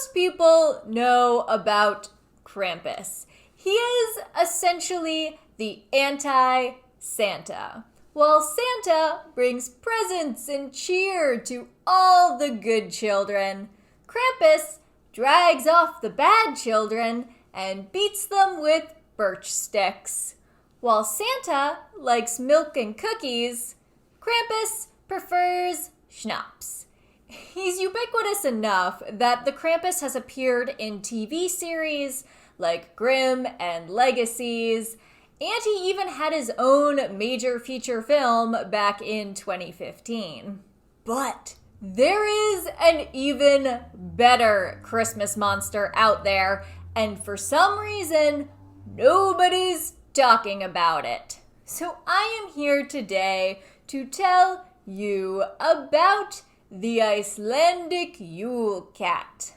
most people know about Krampus. He is essentially the anti-Santa. While Santa brings presents and cheer to all the good children, Krampus drags off the bad children and beats them with birch sticks. While Santa likes milk and cookies, Krampus prefers schnapps. He's ubiquitous enough that the Krampus has appeared in TV series like Grem and Legacies, and he even had his own major feature film back in 2015. But there is an even better Christmas monster out there, and for some reason, nobody's talking about it. So I am here today to tell you about the Icelandic Yule Cat.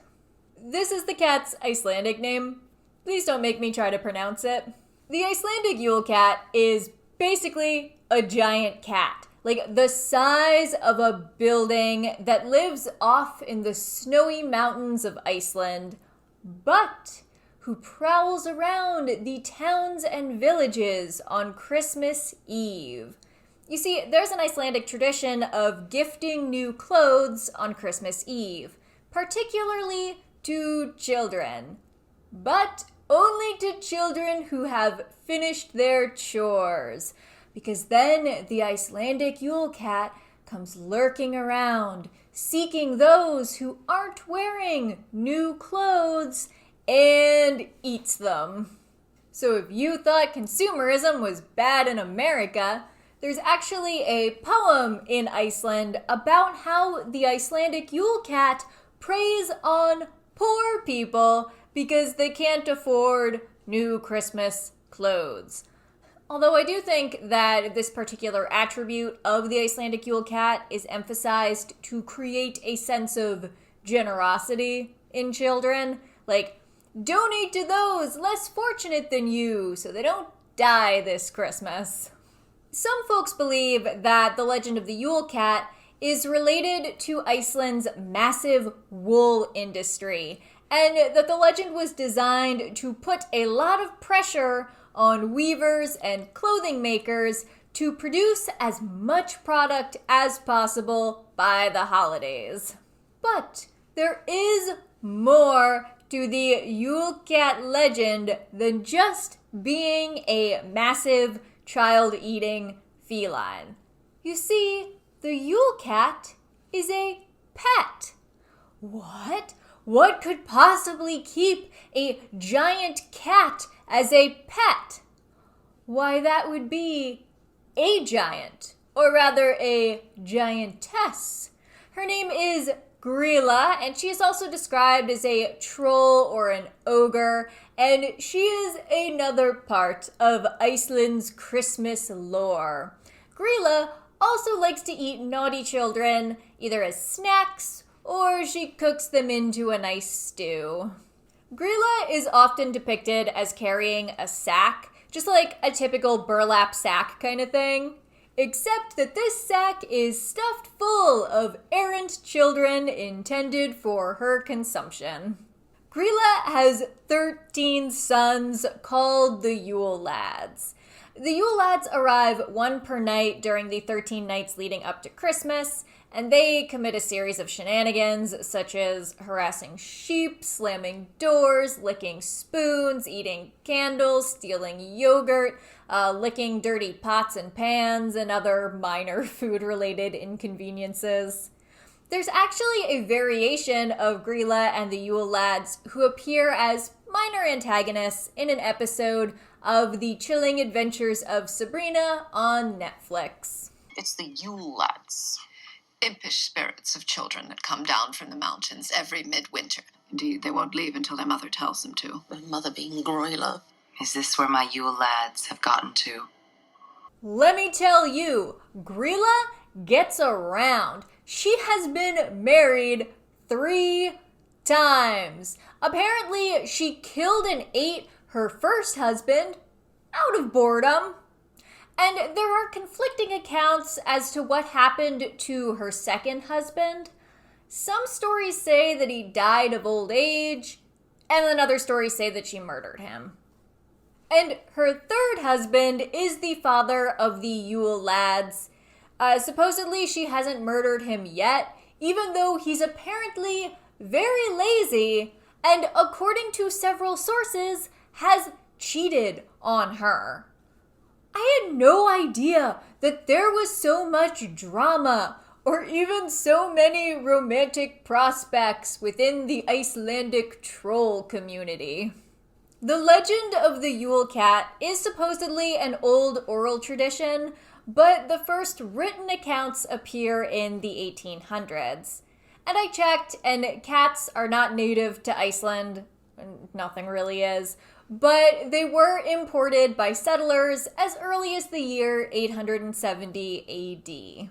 This is the cat's Icelandic name. Please don't make me try to pronounce it. The Icelandic Yule Cat is basically a giant cat, like the size of a building that lives off in the snowy mountains of Iceland, but who prowls around the towns and villages on Christmas Eve. You see, there's an Icelandic tradition of gifting new clothes on Christmas Eve, particularly to children, but only to children who have finished their chores, because then the Icelandic Yule Cat comes lurking around, seeking those who aren't wearing new clothes and eats them. So if you thought consumerism was bad in America, there's actually a poem in Iceland about how the Icelandic Yule Cat preys on poor people because they can't afford new Christmas clothes. Although I do think that this particular attribute of the Icelandic Yule Cat is emphasized to create a sense of generosity in children. Like, donate to those less fortunate than you so they don't die this Christmas. Some folks believe that the legend of the Yule Cat is related to Iceland's massive wool industry, and that the legend was designed to put a lot of pressure on weavers and clothing makers to produce as much product as possible by the holidays. But there is more to the Yule Cat legend than just being a massive child-eating feline. You see, the Yule Cat is a pet. What? What could possibly keep a giant cat as a pet? Why, that would be a giant, or rather a giantess. Her name is Grýla, and she is also described as a troll or an ogre, and she is another part of Iceland's Christmas lore. Grýla also likes to eat naughty children, either as snacks or she cooks them into a nice stew. Grýla is often depicted as carrying a sack, just like a typical burlap sack kind of thing, except that this sack is stuffed full of errant children intended for her consumption. Grýla has 13 sons called the Yule Lads. The Yule Lads arrive one per night during the 13 nights leading up to Christmas, and they commit a series of shenanigans such as harassing sheep, slamming doors, licking spoons, eating candles, stealing yogurt, licking dirty pots and pans, and other minor food-related inconveniences. There's actually a variation of Grýla and the Yule Lads who appear as minor antagonists in an episode of The Chilling Adventures of Sabrina on Netflix. It's the Yule Lads, impish spirits of children that come down from the mountains every midwinter. Indeed, they won't leave until their mother tells them to. Their mother being Grýla. Is this where my Yule Lads have gotten to? Let me tell you, Grýla gets around. She has been married 3 times. Apparently, she killed and ate her first husband out of boredom. And there are conflicting accounts as to what happened to her second husband. Some stories say that he died of old age, and then other stories say that she murdered him. And her third husband is the father of the Yule Lads. Supposedly she hasn't murdered him yet, even though he's apparently very lazy, and according to several sources, has cheated on her. I had no idea that there was so much drama or even so many romantic prospects within the Icelandic troll community. The legend of the Yule Cat is supposedly an old oral tradition, but the first written accounts appear in the 1800s. And I checked, and cats are not native to Iceland. Nothing really is. But they were imported by settlers as early as the year 870 AD.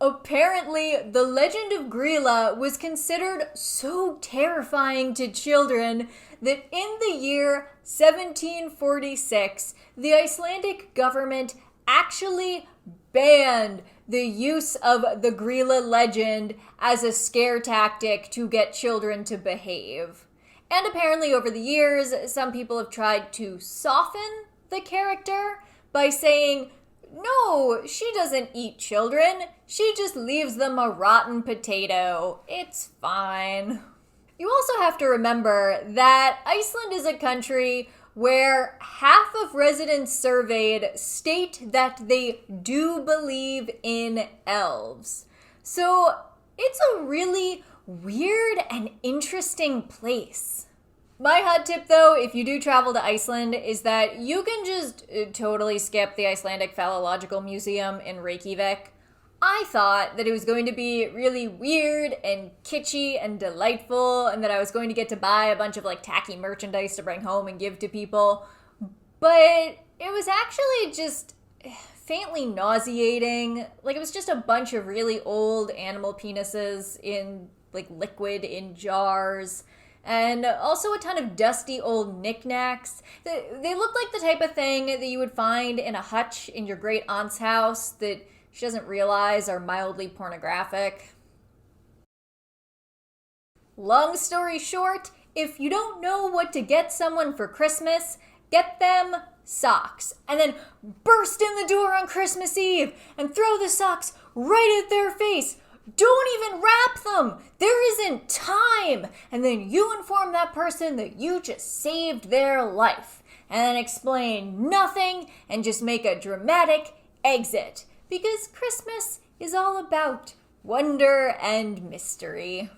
Apparently, the legend of Grýla was considered so terrifying to children that in the year 1746, the Icelandic government actually banned the use of the Grýla legend as a scare tactic to get children to behave. And apparently over the years, some people have tried to soften the character by saying, no, she doesn't eat children. She just leaves them a rotten potato. It's fine. You also have to remember that Iceland is a country where half of residents surveyed state that they do believe in elves. So it's a really weird and interesting place. My hot tip, though, if you do travel to Iceland, is that you can just totally skip the Icelandic Phallological Museum in Reykjavik. I thought that it was going to be really weird and kitschy and delightful, and that I was going to get to buy a bunch of tacky merchandise to bring home and give to people. But it was actually just faintly nauseating. It was just a bunch of really old animal penises in liquid in jars. And also a ton of dusty old knickknacks. They look like the type of thing that you would find in a hutch in your great aunt's house that she doesn't realize are mildly pornographic. Long story short, if you don't know what to get someone for Christmas, get them socks. And then burst in the door on Christmas Eve and throw the socks right at their face. Don't even wrap them. There isn't time. And then you inform that person that you just saved their life. And then explain nothing and just make a dramatic exit. Because Christmas is all about wonder and mystery.